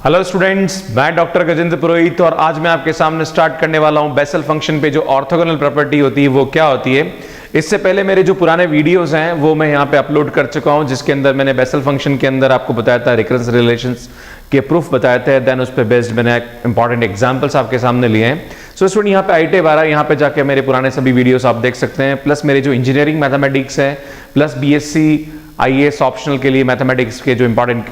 Hello students, मैं doctor Gajendra पुरोहित और आज मैं आपके सामने स्टार्ट करने वाला हूं बेसल फंक्शन पे जो ऑर्थोगोनल प्रॉपर्टी होती है वो क्या होती है। इससे पहले मेरे जो पुराने वीडियोस हैं वो मैं यहां पे अपलोड कर चुका हूं, जिसके अंदर मैंने बेसल फंक्शन के अंदर आपको बताया था रिकरेंस रिलेशंस के प्रूफ बताए थे। देन उस पर बेस्ड मैंने इंपॉर्टेंट एग्जांपल्स आपके सामने लिए हैं। सो स्टूडेंट यहाँ पे आईटे 12 यहाँ पे जाके मेरे पुराने सभी वीडियोस आप देख सकते हैं, प्लस मेरे जो इंजीनियरिंग मैथमेटिक्स है, प्लस बीएससी आईएएस ऑप्शनल के लिए मैथमेटिक्स के जो इंपॉर्टेंट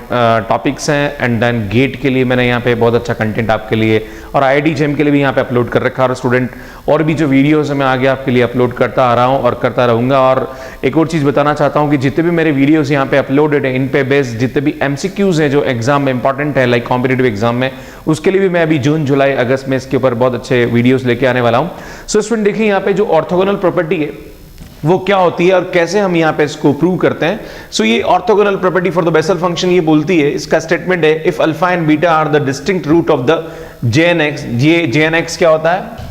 टॉपिक्स हैं, एंड देन गेट के लिए मैंने यहाँ पे बहुत अच्छा कंटेंट आपके लिए और आईआईटी जेम के लिए भी यहाँ पे अपलोड कर रखा है। और स्टूडेंट और भी जो वीडियोस है मैं आगे आपके लिए अपलोड करता आ रहा हूँ और करता रहूँगा। और एक और चीज़ बताना चाहता हूँ कि जितने भी मेरे वीडियोस यहाँ पे अपलोडेड है इन पे बेस्ड जितने भी एमसीक्यूज हैं जो एग्जाम में इंपॉर्टेंट है लाइक कॉम्पिटेटिव एग्जाम में, उसके लिए भी मैं अभी जून जुलाई अगस्त में इसके ऊपर बहुत अच्छे वीडियोस लेके आने वाला हूँ। सो स्टूडेंट देखिए यहाँ पे जो ऑर्थोगोनल प्रॉपर्टी है वो क्या होती है और कैसे हम यहाँ पे इसको प्रूव करते हैं। सो ये orthogonal property for the Bessel function ये बोलती है, इसका स्टेटमेंट है if alpha and beta are the distinct root of the JNX. ये जेएनएक्स क्या होता है?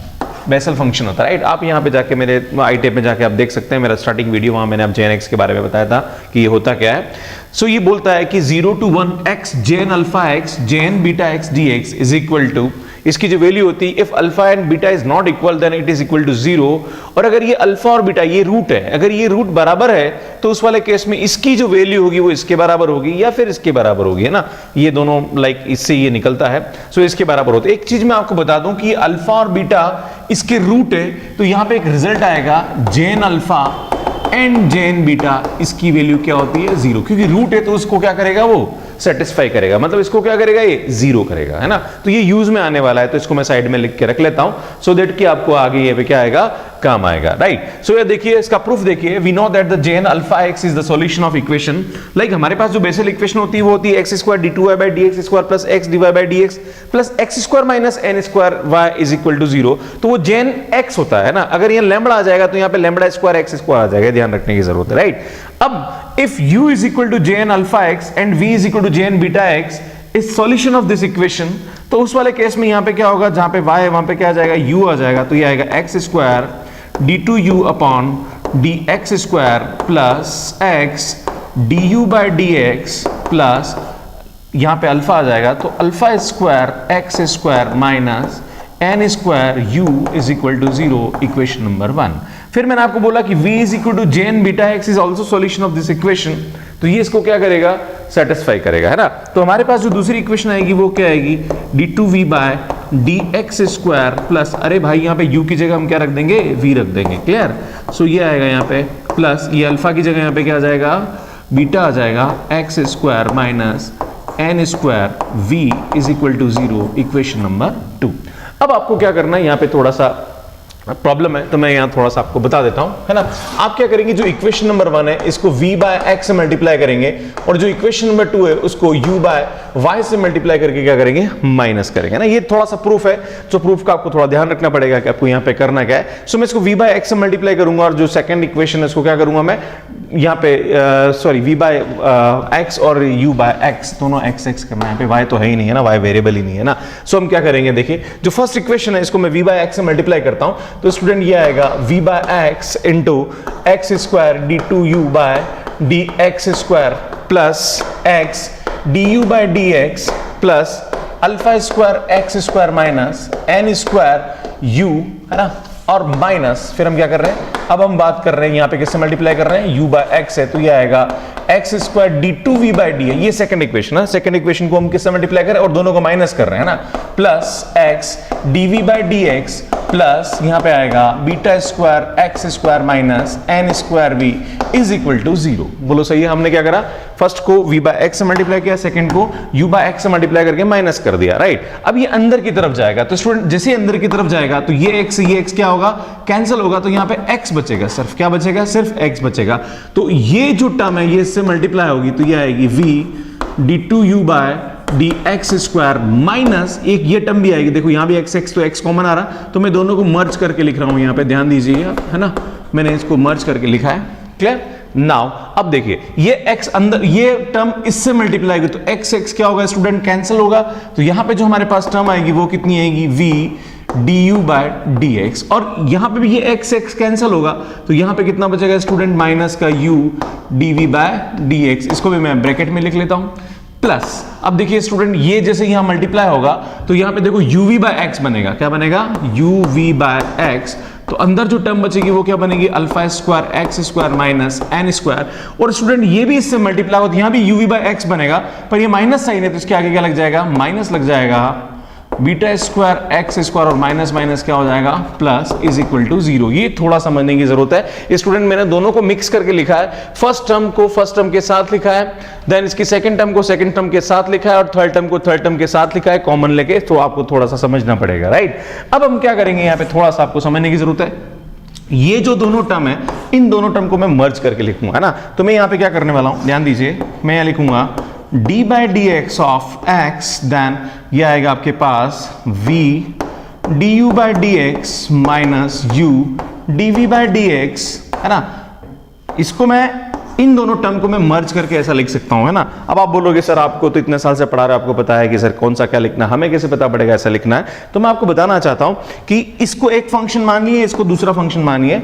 बेसल फंक्शन होता है, राइट। आप यहाँ पे जाके मेरे आईटेप में जाके आप देख सकते हैं मेरा स्टार्टिंग वीडियो, वहां मैंने आप जेएनएक्स के बारे में बताया था कि ये होता क्या है। सो ये बोलता है कि 0 to 1 x J n alpha x J n beta x dx is equal to, इसकी जो वैल्यू होती है if alpha and beta is not equal then it is equal to 0। और अगर ये अल्फा और बीटा ये रूट है, अगर ये रूट बराबर है तो उस वाले केस में इसकी जो वैल्यू होगी वो इसके बराबर होगी या फिर इसके बराबर होगी, है ना। ये दोनों लाइक इससे ये निकलता है। सो इसके बराबर होता है। एक चीज मैं आपको बता दूं कि अल्फा और बीटा इसके रूट है, तो यहां पे एक रिजल्ट आएगा जेन अल्फा एंड जेन बीटा, इसकी वैल्यू क्या होती है? 0, क्योंकि रूट है तो उसको क्या करेगा वो सेटिस्फाई करेगा, मतलब इसको क्या करेगा ये 0 करेगा, है ना। तो ये यूज में आने वाला है, तो इसको मैं साइड में लिख के रख लेता हूं सो दैट कि आपको आगे ये पे क्या आएगा, काम आएगा, राइट। सो ये देखिए इसका प्रूफ देखिए, we know that the J n alpha x is the solution of equation. Like हमारे पास जो बेसल इक्वेशन होती है वो होती है x square d2y by dx square plus x dy by dx plus x square minus n square y is equal to 0। तो वो जेन x होता है ना। अगर यहाँ लैम्बडा आ जाएगा तो यहाँ पे लैम्बडा स्क्वायर एक्स स्क्वायर आ जाएगा, ध्यान रखने की जरूरत है, राइट। अब if u is equal to J n alpha x and v is equal to J n beta x is solution of this equation, तो उस वाले केस में यहाँ पे क्या होगा, जहां पे y है वहां पे क्या आ जाएगा, u आ जाएगा। तो ये आएगा x square d2u upon dx square plus x du by dx plus यहां पे अल्फा आ जाएगा तो alpha square x square minus n square u is equal to 0, equation number 1। फिर मैंने आपको बोला कि v is equal to J n beta x is also solution of this equation, तो ये इसको क्या करेगा, सेटिस्फाई करेगा, है ना। तो हमारे पास जो दूसरी इक्वेशन आएगी वो क्या आएगी, d2v bye dx square plus, अरे भाई यहाँ पे u की जगह हम क्या रख देंगे, v रख देंगे, क्लियर। सो ये आएगा यहाँ पे प्लस ये अल्फा की जगह यहाँ पे क्या आ जाएगा, बीटा आ जाएगा, x square minus n square v is equal to 0, equation number 2। अब आपको क्या करना है, यहाँ पे थोड़ा सा प्रॉब्लम है तो मैं यहाँ थोड़ा सा आपको बता देता हूँ, है ना। आप क्या करेंगे, जो इक्वेशन नंबर 1 है इसको v बाय x से मल्टीप्लाई करेंगे और जो इक्वेशन नंबर 2 है उसको u बाय y से मल्टीप्लाई करके क्या करेंगे, माइनस करेंगे ना। ये थोड़ा सा प्रूफ है, जो प्रूफ का आपको थोड़ा ध्यान रखना पड़ेगा कि आपको यहाँ पे करना क्या है। सो मैं इसको v बाय x से मल्टीप्लाई करूंगा और जो सेकंड इक्वेशन है इसको क्या करूंगा मैं यहाँ पे सॉरी v बाय x और u बाय x दोनों x करना है। यहाँ पे y तो है ही नहीं, है ना, y वेरिएबल ही नहीं है ना। सो हम क्या करेंगे, देखिए जो फर्स्ट इक्वेशन है इसको मैं v बाय x से मल्टीप्लाई करता हूँ तो स्टूडेंट ये आएगा v by x into x square d2u by dx square plus x du by dx plus alpha square x square minus n square u, है ना, और माइनस फिर हम क्या कर रहे हैं, अब हम बात कर रहे हैं यहाँ पे किससे मल्टीप्लाई कर रहे हैं, u बाय x है तो ये आएगा x square d2v bye d है, ये सेकंड इक्वेशन है। सेकंड इक्वेशन को हम किससे मल्टीप्लाई कर रहे हैं और दोनों को माइनस कर रहे हैं ना, plus x dv by dx plus यहाँ पे आएगा beta square x square minus n square v is equal to 0। बोलो सही है, हमने क्या करा, फर्स्ट को v बाय x से मल्टीप्लाई किया, सेकंड को u बाय x से मल्टीप्लाई करके माइनस कर दिया, राइट। अब ये अंदर की तरफ जाएगा तो स्टूडेंट जैसे अंदर की तरफ जाएगा तो ये x क्या होगा, कैंसिल होगा, तो यहाँ पे x बचेगा, सिर्फ क्या बचेगा, सिर्फ x बचेगा। तो ये जो टर्म है ये इससे मल्टीप्लाई होगी तो ये आएगी v d2u by dx square minus एक ये टर्म भी आएगी, देखो यहाँ भी x तो x कॉमन आ रहा, तो मैं दोनों को मर्ज करके लिख रहा हूं, यहाँ पे ध्यान दीजिएगा, है ना, मैंने इसको मर्ज करके लिखा है, क्लियर। नाउ अब देखिए ये x अंदर ये टर्म इससे मल्टीप्लाई होगी तो x क्या होगा स्टूडेंट, कैंसिल होगा। तो यहाँ पे जो हमारे पास टर्म आएगी वो कितनी आएगी, v du बाय dx, और यहाँ पे भी ये x कैंसिल होगा तो यहाँ पे कितना बचेगा स्टूडेंट, माइनस का u dv बाय dx, इसको भी मैं ब्रैकेट में लिख लेता हूँ। प्लस, अब देखिए स्टूडेंट ये जैसे यहां मल्टीप्लाई होगा तो यहां पे देखो uv बाय x बनेगा, क्या बनेगा uv बाय x, तो अंदर जो टर्म बचेगी वो क्या बनेगी alpha square x square minus n square, और स्टूडेंट ये भी इससे मल्टीप्लाई होगा तो यहां भी uv बाय x बनेगा, पर ये माइनस साइन है तो इसके आगे क्या लग जाएगा माइनस लग जाएगा, बीटा स्क्वायर एक्स स्क्वायर और माइनस माइनस क्या हो जाएगा प्लस इज इक्वल टू 0। ये थोड़ा समझने की जरूरत है स्टूडेंट, मैंने दोनों को मिक्स करके लिखा है, फर्स्ट टर्म को फर्स्ट टर्म के साथ लिखा है, देन इसकी सेकंड टर्म को सेकंड टर्म के साथ लिखा है, और थर्ड टर्म को थर्ड टर्म के साथ लिखा है कॉमन लेके, तो आपको थोड़ा सा समझना पड़ेगा, राइट। अब हम क्या करेंगे, यहाँ पे थोड़ा सा आपको समझने की जरूरत है, ये जो दोनों टर्म है इन दोनों टर्म को मैं मर्ज करके लिखूंगा, है ना। तो मैं यहाँ पे क्या करने वाला हूं, ध्यान दीजिए, मैं यहाँ लिखूंगा d by d x of x, then ये आएगा आपके पास v du by d x minus u dv by d x, है ना। इसको मैं इन दोनों टर्म को मैं मर्ज करके ऐसा लिख सकता हूं, है ना। अब आप बोलोगे सर आपको तो इतने साल से पढ़ा रहे, आपको पता है कि सर कौन सा क्या लिखना, हमें कैसे पता पड़ेगा ऐसा लिखना है। तो मैं आपको बताना चाहता हूं कि इसको एक फंक्शन मानिए, इसको दूसरा फंक्शन मानिए,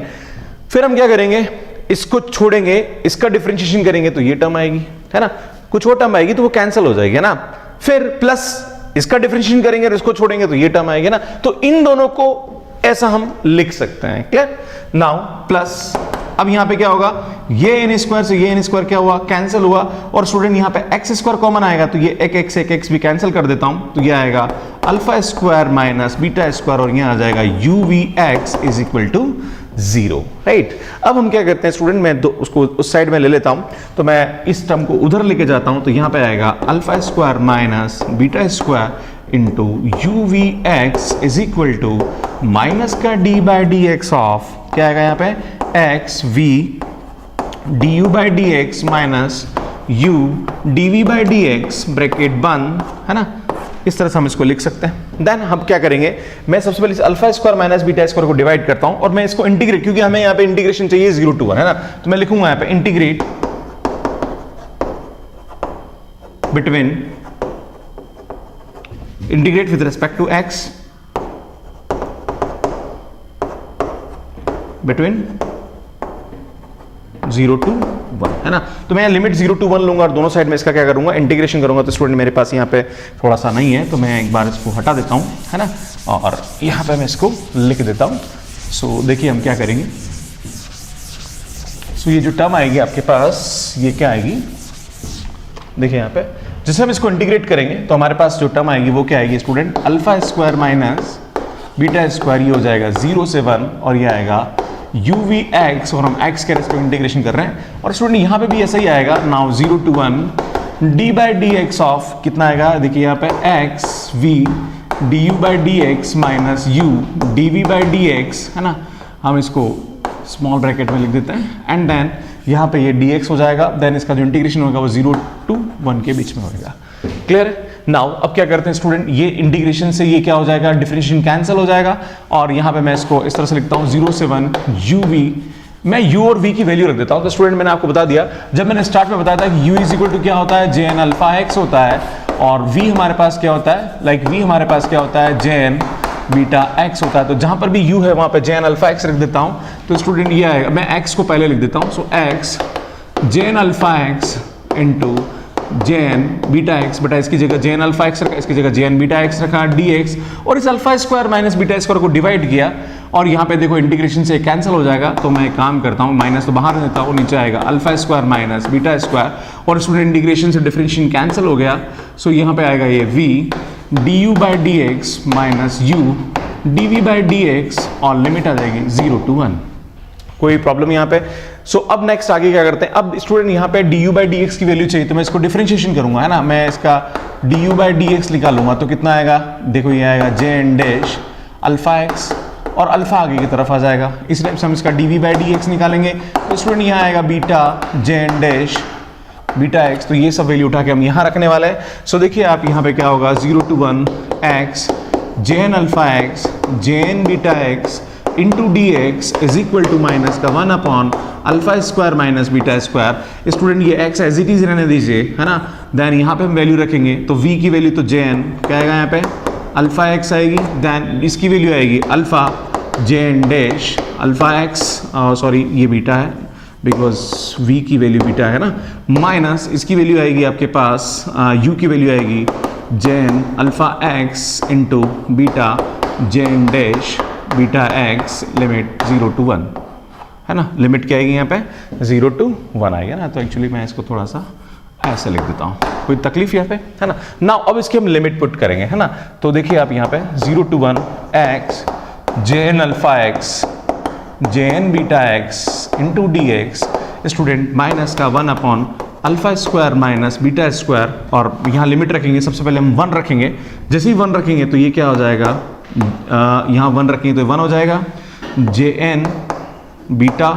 फिर हम क्या करेंगे, इसको छोड़ेंगे, इसका डिफरेंशिएशन करेंगे तो ये टर्म आएगी, है ना, कुछ और टर्म आएगी तो वो कैंसिल हो जाएगी, है ना। फिर प्लस इसका डिफरेंशिएशन करेंगे और इसको छोड़ेंगे तो ये टर्म आएगी ना। तो इन दोनों को ऐसा हम लिख सकते हैं, क्लियर। नाउ प्लस, अब यहां पे क्या होगा, ये एन स्क्वायर से ये एन स्क्वायर क्या हुआ कैंसिल हुआ, और स्टूडेंट यहां पे एक्स स्क्वायर कॉमन आएगा तो ये एक एक्स भी कैंसिल कर देता हूं, तो ये आएगा alpha square minus beta square, और यहां आ जाएगा uv x is equal to 0, right. अब हम क्या करते हैं स्टूडेंट, मैं उसको उस साइड में ले लेता हूं, तो मैं इस टर्म को उधर लेके जाता हूं, तो यहां पे आएगा alpha square minus beta square into uv x is equal to minus का d by d x of क्या आएगा यहाँ पे x v du by d x minus u dv by d x bracket बंद, है ना। इस तरह से हम इसको लिख सकते हैं। देन हम क्या करेंगे, मैं सबसे पहले alpha square minus beta square को डिवाइड करता हूं, और मैं इसको इंटीग्रेट, क्योंकि हमें यहाँ पे इंटीग्रेशन चाहिए 0 to 1, है ना, तो मैं लिखूंगा यहाँ पे integrate between, integrate with respect to x between 0 to 1, है ना। तो मैं लिमिट 0 to 1 लूंगा और दोनों साइड में इसका क्या करूंगा इंटीग्रेशन करूंगा। तो स्टूडेंट मेरे पास यहाँ पे थोड़ा सा नहीं है, तो मैं एक बार इसको हटा देता हूँ, है ना, और यहाँ पे मैं इसको लिख देता हूँ। सो देखिए हम क्या करेंगे, सो ये जो टर्म आएगी आपके पास ये क्या आएगी, देखिए यहाँ पे जैसे हम इसको इंटीग्रेट करेंगे तो हमारे पास जो टर्म आएगी वो क्या आएगी student, alpha square minus beta square, ये हो जाएगा 0 से 1, और ये आएगा uv x, और हम x के रेस्पेक्ट इंटीग्रेशन कर रहे हैं, और स्टूडेंट यहाँ पे भी ऐसा ही आएगा, now 0 to 1 d by d x of कितना आएगा, देखिए यहाँ पे x v du by d x minus u dv by d x, है ना। हम इसको स्मॉल ब्रैकेट में लिख देते हैं, एंड देन यहाँ पे ये dx हो जाएगा, देन इसका जो इंटीग्रेशन होगा वो 0 to 1 के बीच में होगा, क्लियर है। नाउ अब क्या करते हैं स्टूडेंट, ये इंटीग्रेशन से ये क्या हो जाएगा, डिफरेंशिएशन कैंसिल हो जाएगा, और यहाँ पे मैं इसको इस तरह से लिखता हूँ 0 से 1 uv, मैं u और v की वैल्यू रख देता हूँ। तो स्टूडेंट मैंने आपको बता दिया, जब मैंने स्टार्ट में बताया था कि u इज इक्वल टू क्या होता है jn अल्फा x होता है, और v हमारे पास क्या होता है, लाइक v हमारे पास क्या होता है jn बीटा x होता है। तो जहां पर भी u है वहां पे jn अल्फा x रख देता हूं। तो स्टूडेंट ये आएगा, मैं x को पहले लिख देता हूं, सो x jn alpha x into jn beta x बटा इसकी जगह jn अल्फा x रखा, इसकी जगह jn बीटा x रखा dx, और इस alpha square minus beta square को डिवाइड किया, और यहाँ पे देखो इंटीग्रेशन से कैंसिल हो जाएगा। तो मैं एक काम करता हूँ, माइनस तो बाहर देता हूँ, नीचे आएगा alpha square minus beta square, और स्टूडेंट इंटीग्रेशन से डिफरेंशिएशन कैंसिल हो गया। सो यहाँ पे आएगा ये v du by d x minus u dv by d x, और लिमिट आ जाएगी 0 to 1। कोई प्रॉब्लम यहाँ पे। सो अब नेक्स्ट आगे क्या करते हैं, अब स्टूडेंट यहाँ पे du बाई डी एक्स की वैल्यू चाहिए, तो मैं इसको डिफरेंशिएशन करूंगा, है ना। मैं इसका du बाई डी एक्स निकालूंगा, तो कितना आएगा, देखो ये आएगा jn डैश अल्फा x, और अल्फा आगे की तरफ आ जाएगा। इस टाइप से हम इसका dv बाई डी एक्स निकालेंगे, तो स्टूडेंट यहाँ आएगा beta jn dash beta x, तो ये सब वैल्यू उठा के हम यहाँ रखने वाले हैं। सो देखिए आप यहाँ पे क्या होगा, 0 to 1 x jn alpha x jn beta x into d x is equal to minus का 1 upon alpha square minus beta square. Student ये x एज इट इज रहने दीजिए, है ना। देन यहाँ पे हम वैल्यू रखेंगे, तो v की वैल्यू तो jn क्या आएगा, यहाँ पे अल्फा x आएगी, देन इसकी वैल्यू आएगी alpha jn dash alpha x, sorry ये बीटा है, बिकॉज v की वैल्यू बीटा है ना, माइनस इसकी वैल्यू आएगी आपके पास u की वैल्यू आएगी J n alpha X into beta J n dash beta X limit 0 to 1 है ना। लिमिट क्या आएगी यहाँ पे 0 to 1 आएगा ना। तो एक्चुअली मैं इसको थोड़ा सा ऐसे लिख देता हूँ, कोई तकलीफ यहाँ पे है ना। नाउ अब इसकी हम लिमिट पुट करेंगे है ना। तो देखिए आप यहाँ पे 0 to 1 x J n alpha x J n beta x into d x student minus का 1 upon alpha square minus beta square, और यहाँ लिमिट रखेंगे। सबसे पहले हम 1 रखेंगे, जैसे ही 1 रखेंगे तो ये क्या हो जाएगा, यहाँ 1 रखेंगे तो 1 हो जाएगा जे एन बीटा,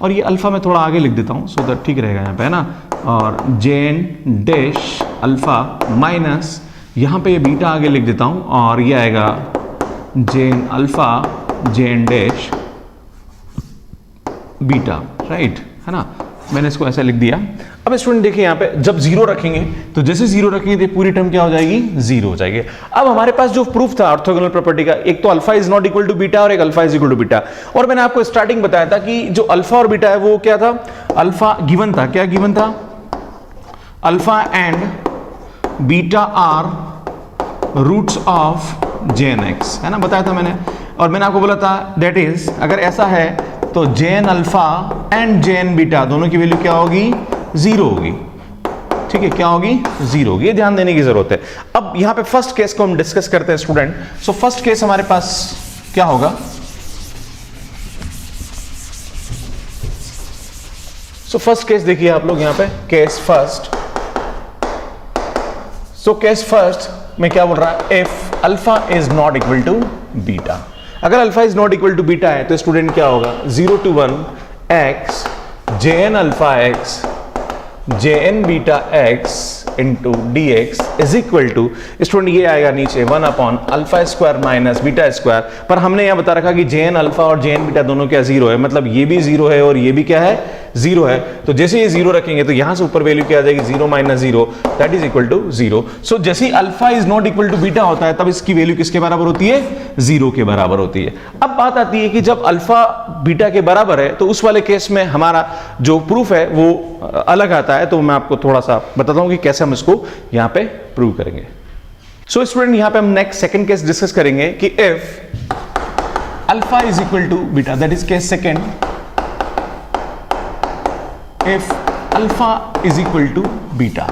और ये अल्फा में थोड़ा आगे लिख देता हूँ सो दैट ठीक रहेगा यहाँ पे है ना, और J n dash alpha minus यहाँ पे ये बीटा आगे लिख देता हूँ, और ये आएगा J n alpha J n dash beta, right है ना। मैंने इसको ऐसा लिख दिया। अब स्टूडेंट देखिए यहाँ पे जब 0 रखेंगे तो जैसे 0 रखेंगे तो पूरी टर्म क्या हो जाएगी 0 हो जाएगी। अब हमारे पास जो प्रूफ था ऑर्थोगोनल प्रॉपर्टी का, एक तो alpha is not equal to beta और एक alpha is equal to beta, और मैंने आपको स्टार्टिंग बताया था कि जो अल्फा और बीटा है वो क्या था, अल्फा गिवन था, क्या गिवन था, alpha and beta are roots of J n x है ना, बताया था मैंने। और मैंने आपको बोला था दैट इज अगर ऐसा है तो जेन अल्फा एंड जेन बीटा दोनों की वैल्यू क्या होगी 0 होगी, ठीक है, क्या होगी 0 होगी। ये ध्यान देने की जरूरत है। अब यहां पे फर्स्ट केस को हम डिस्कस करते हैं स्टूडेंट। सो फर्स्ट केस हमारे पास क्या होगा, सो फर्स्ट केस देखिए आप लोग यहां पे case first. So case first में क्या बोल रहा है, if alpha is not equal to beta. अगर alpha is not equal to beta है तो स्टूडेंट क्या होगा 0 to 1 x J n alpha x J n beta x into d x is equal to student ये आएगा नीचे 1 upon alpha square minus beta square. पर हमने यहां बता रखा कि जे एन अल्फा और जे एन बीटा दोनों क्या 0 है, मतलब ये भी 0 है और ये भी क्या है 0 है। तो जैसे ये 0 रखेंगे तो यहां से ऊपर वैल्यू क्या आ जाएगी 0 माइनस 0 that is equal to 0। So जैसे alpha is not equal to beta होता है तब इसकी वैल्यू किसके बराबर होती है 0 के बराबर होती है। अब बात आती है कि जब अल्फा बीटा के बराबर है तो उस वाले केस में हमारा जो प्रूफ है वो अलग आता है। तो मैं आपको थोड़ा सा बताता हूं कि कैसे हम इसको यहां पे प्रूव करेंगे। सो स्टूडेंट यहां पे हम नेक्स्ट सेकंड केस डिस्कस करेंगे कि if alpha is equal to beta, that is case second, if alpha is equal to beta.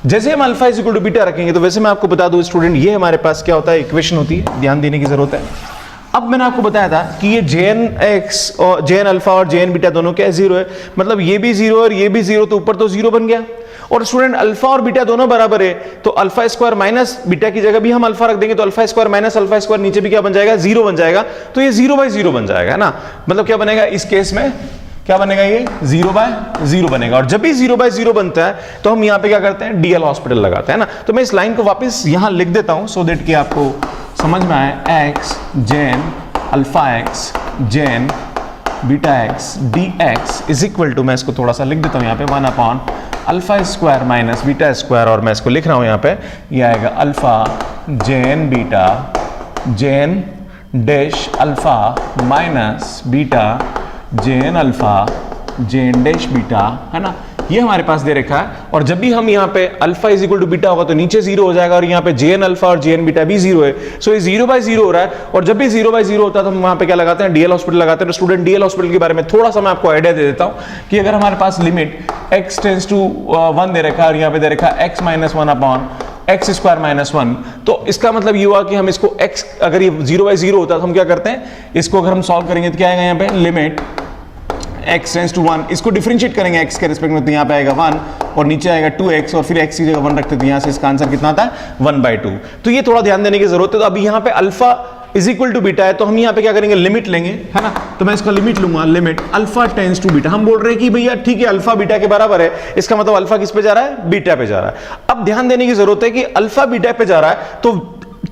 जैसे हम alpha is equal to beta रखेंगे तो वैसे मैं आपको बता दूं स्टूडेंट ये हमारे पास क्या होता है इक्वेशन होती है, ध्यान देने की जरूरत है। अब मैंने आपको बताया था कि ये जेन एक्स और जेन अल्फा और जेन बीटा दोनों क्या 0 है, मतलब ये भी 0 और ये भी 0, तो ऊपर तो 0 बन गया। और स्टूडेंट अल्फा और बीटा दोनों बराबर है तो अल्फा स्क्वायर माइनस बीटा की जगह भी हम अल्फा रख देंगे तो alpha square minus alpha square नीचे भी क्या बन जाएगा 0 बन जाएगा। तो ये 0/0 बन जाएगा है ना, मतलब क्या बनेगा इस केस में क्या बनेगा ये 0/0 बनेगा। और जब भी 0/0 बनता है तो हम यहाँ पे क्या करते हैं डीएल हॉस्पिटल लगाते हैं ना। तो मैं इस लाइन को वापस यहाँ लिख देता हूँ सो देट कि आपको समझ में आए, x J n alpha x J n beta x d x is equal to, मैं इसको थोड़ा सा लिख देता हूँ यहाँ पे 1 upon alpha square minus beta square, और मैं इसको लिख रहा हूँ यहाँ पे ये आएगा अल्फा जेन beta J n dash alpha minus beta जेन अल्फा जेन डैश बीटा है ना, ये हमारे पास दे रखा है। और जब भी हम यहाँ पे alpha is equal to beta होगा तो नीचे 0 हो जाएगा और यहाँ पे जेन अल्फा और जेन बीटा भी 0 है। सो ये 0/0 हो रहा है। और जब भी 0/0 होता है तो हम वहां पे क्या लगाते हैं डीएल हॉस्पिटल लगाते हैं। तो स्टूडेंट डीएल हॉस्पिटल के बारे में थोड़ा सा मैं आपको आइडिया दे देता हूँ कि अगर हमारे पास लिमिट x टेंड्स टू 1 दे रखा है और यहाँ पे दे रखा है x minus 1 upon x square minus 1, तो इसका मतलब ये हुआ कि हम इसको x अगर ये 0/0 होता है तो हम क्या करते हैं इसको अगर हम सॉल्व करेंगे तो क्या आएगा यहाँ पे लिमिट x टेंड्स टू 1, इसको डिफरेंशिएट करेंगे x के रिस्पेक्ट में तो यहाँ पे आएगा 1 और नीचे आएगा 2x और फिर x की जगह 1 रखते तो यहाँ से इसका आंसर कितना आता है 1/2। तो ये थोड़ा ध्यान देने की जरूरत है। तो अभी यहाँ पे alpha is equal to beta है तो हम यहाँ पे क्या करेंगे लिमिट लेंगे है ना। तो मैं इसका लिमिट लूंगा limit alpha tends to beta. हम बोल रहे हैं कि भैया ठीक है अल्फा बीटा के बराबर है, इसका मतलब अल्फा किस पे जा रहा है बीटा पे जा रहा है। अब ध्यान देने की जरूरत है कि अल्फा बीटा पे जा रहा है तो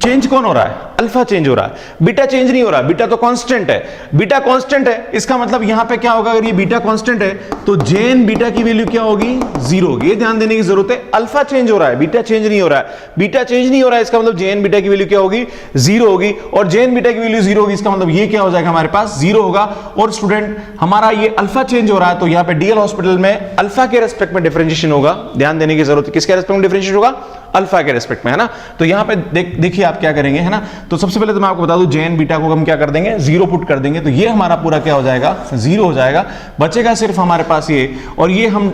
चेंज कौन हो रहा है? अल्फा चेंज हो रहा है, बीटा चेंज नहीं हो रहा। बीटा तो कांस्टेंट है, बीटा कांस्टेंट है, इसका मतलब यहां पे क्या होगा, अगर ये बीटा कांस्टेंट है तो जेन बीटा की वैल्यू क्या होगी? 0 होगी। ये ध्यान देने की जरूरत है, अल्फा चेंज हो रहा है, बीटा चेंज नहीं हो रहा है। बीटा चेंज नहीं हो रहा है, इसका मतलब जेन बीटा की वैल्यू क्या होगी? 0 होगी। और जेन बीटा की वैल्यू 0 होगी, इसका मतलब ये क्या हो जाएगा हमारे पास? 0 होगा। और स्टूडेंट हमारा ये अल्फा चेंज हो रहा है, तो यहां पे डीएल हॉस्पिटल में अल्फा के रेस्पेक्ट में डिफरेंशिएशन होगा। ध्यान देने की जरूरत है, किसके रेस्पेक्ट में डिफरेंशिएशन होगा? अल्फा के रेस्पेक्ट में, है ना। तो यहां पे देखिए आप क्या करेंगे, है ना। तो सबसे पहले तो मैं आपको बता दूं, जेन बीटा को हम क्या कर देंगे? 0 पुट कर देंगे, तो ये हमारा पूरा क्या हो जाएगा? 0 हो जाएगा। बचेगा सिर्फ हमारे पास ये, और ये हम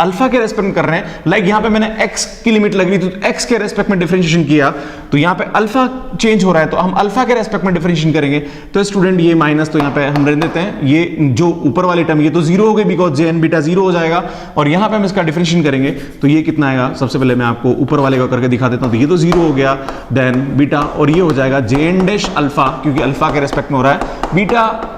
अल्फा के रेस्पेक्ट में कर रहे हैं। लाइक यहां पे मैंने x की लिमिट लग रही थी, तो x के रेस्पेक्ट में डिफरेंशिएशन किया, तो यहां पे अल्फा चेंज हो रहा है, तो हम अल्फा के रेस्पेक्ट में डिफरेंशिएशन करेंगे। तो स्टूडेंट ये माइनस तो यहां पे हम रहने देते हैं, ये जो ऊपर वाली टर्म ये तो 0 हो गई, बिकॉज जेन बीटा 0 हो जाएगा। और यहां पे हम इसका डिफरेंशिएशन करेंगे, तो ये कितना आएगा? सबसे पहले मैं आपको ऊपर वाले को करके दिखा देता हूं। तो ये तो 0 हो गया, देन बीटा, और ये हो जाएगा जेन डैश अल्फा, क्योंकि अल्फा के रेस्पेक्ट में हो रहा है। बीटा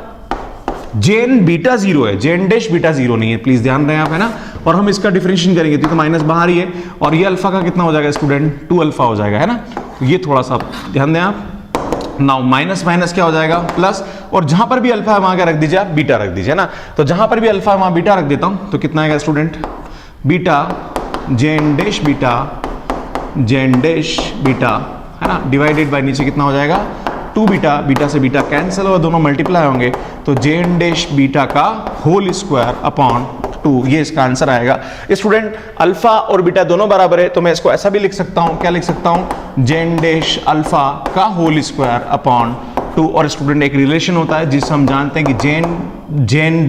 जेन बीटा 0 है, जेन डैश बीटा 0 नहीं है, प्लीज ध्यान रहे आप, है ना। और हम इसका डिफरेंशिएशन करेंगे, तो माइनस बाहर ही है, और ये अल्फा का कितना हो जाएगा स्टूडेंट? 2 अल्फा हो जाएगा, है ना। तो ये थोड़ा सा ध्यान दें आप। नाउ माइनस माइनस क्या हो जाएगा? प्लस, और जहां पर भी अल्फा है वहां क्या रख दीजिए आप? बीटा रख दीजिए, है ना। तो जहां पर भी अल्फा है वहां बीटा रख देता हूं, तो कितना आएगा student? Beta J n dash beta, J n dash beta, है ना, डिवाइडेड बाय नीचे कितना हो जाएगा? 2 बीटा, बीटा से बीटा कैंसिल और दोनों मल्टीप्लाई होंगे, तो जेन डैश बीटा का होल स्क्वायर अपॉन 2, ये इसका आंसर आएगा। स्टूडेंट अल्फा और बीटा दोनों बराबर है, तो मैं इसको ऐसा भी लिख सकता हूं, क्या लिख सकता हूं? जेन डैश अल्फा का होल स्क्वायर अपॉन 2। और स्टूडेंट एक रिलेशन होता है जिससे हम जानते हैं कि J n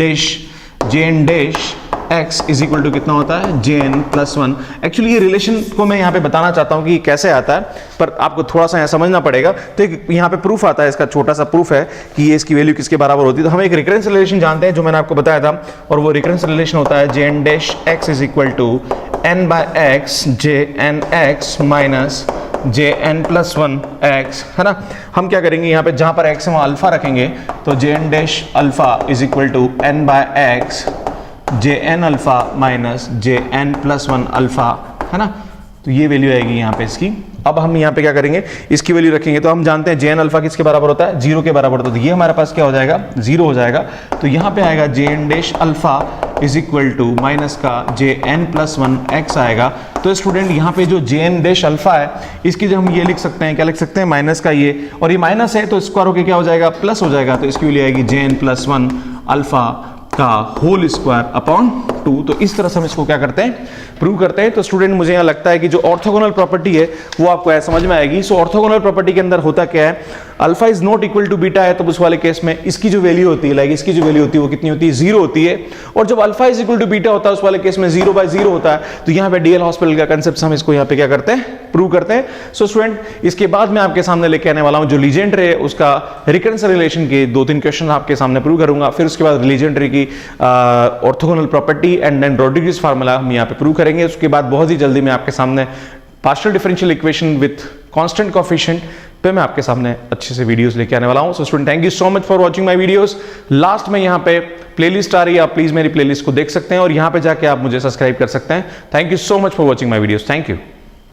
dash x is equal to कितना होता है? jn plus 1। एक्चुअली ये रिलेशन को मैं यहाँ पे बताना चाहता हूँ कि कैसे आता है, पर आपको थोड़ा सा यहाँ समझना पड़ेगा। तो एक यहाँ पे प्रूफ आता है, इसका छोटा सा प्रूफ है कि ये इसकी वैल्यू किसके बराबर होती है। तो हम एक रिकरेंस रिलेशन जानते हैं, जो मैंने आपको बताया था, और वो रिकरेंस रिलेशन होता है jn dash x is equal to n by x jn x minus jn plus 1 x, है ना। हम क्या करेंगे, यहाँ पे जहाँ पर x है वहाँ अल्फा रखेंगे, तो jn dash alpha is equal to n by x jn alpha minus jn plus 1 alpha, है ना। तो ये वैल्यू आएगी यहाँ पे इसकी। अब हम यहाँ पे क्या करेंगे, इसकी वैल्यू रखेंगे, तो हम जानते हैं jn अल्फा किसके बराबर होता है? 0 के बराबर होता है। तो ये हमारे पास क्या हो जाएगा? 0 हो जाएगा। तो यहाँ पे आएगा jn dash alpha is equal to minus का jn प्लस 1 x आएगा। तो स्टूडेंट यहाँ पे जो jn डैश अल्फा है, इसकी जो हम ये लिख सकते हैं, क्या लिख सकते हैं? माइनस का ये, और ये माइनस है तो स्क्वायर होके क्या हो जाएगा? प्लस हो जाएगा। तो इसकी वैल्यू आएगी jn प्लस 1 अल्फा का होल स्क्वायर अपॉन 2। तो इस तरह से हम इसको क्या करते हैं? प्रूव करते हैं। तो स्टूडेंट मुझे यहाँ लगता है कि जो ऑर्थोगोनल प्रॉपर्टी है वो आपको समझ में आएगी। सो ऑर्थोगोनल प्रॉपर्टी के अंदर होता क्या है, alpha is not equal to beta है, तो उस वाले केस में इसकी जो वैल्यू होती है, लाइक इसकी जो वैल्यू होती है वो कितनी होती है? 0 होती है। और जब alpha is equal to beta होता है उस वाले केस में 0 बाय 0 होता है। तो यहाँ पे डीएल हॉस्पिटल का कंसेप्ट हम इसको यहाँ पे क्या करते हैं? प्रूव करते हैं। सो स्टूडेंट इसके बाद मैं आपके सामने लेके आने वाला हूँ जो लीजेंड्रे है उसका रिकरेंस रिलेशन के 2-3 क्वेश्चन आपके सामने प्रूव करूंगा। फिर उसके बाद लीजेंड्रे की orthogonal property and then Rodrigues formula हम यहाँ पे प्रूव करेंगे। उसके बाद बहुत ही जल्दी मैं आपके सामने partial differential equation with constant coefficient पे मैं आपके सामने अच्छे से वीडियोस लेके आने वाला हूं। So student thank you so much for watching my videos. Last में यहाँ पे प्लेलिस्ट आ रही है, आप प्लीज मेरी प्लेलिस्ट को देख सकते हैं और यहाँ पे जाके आप मुझे सब्सक्राइब कर सकते हैं। Thank you so much for watching my videos. Thank you.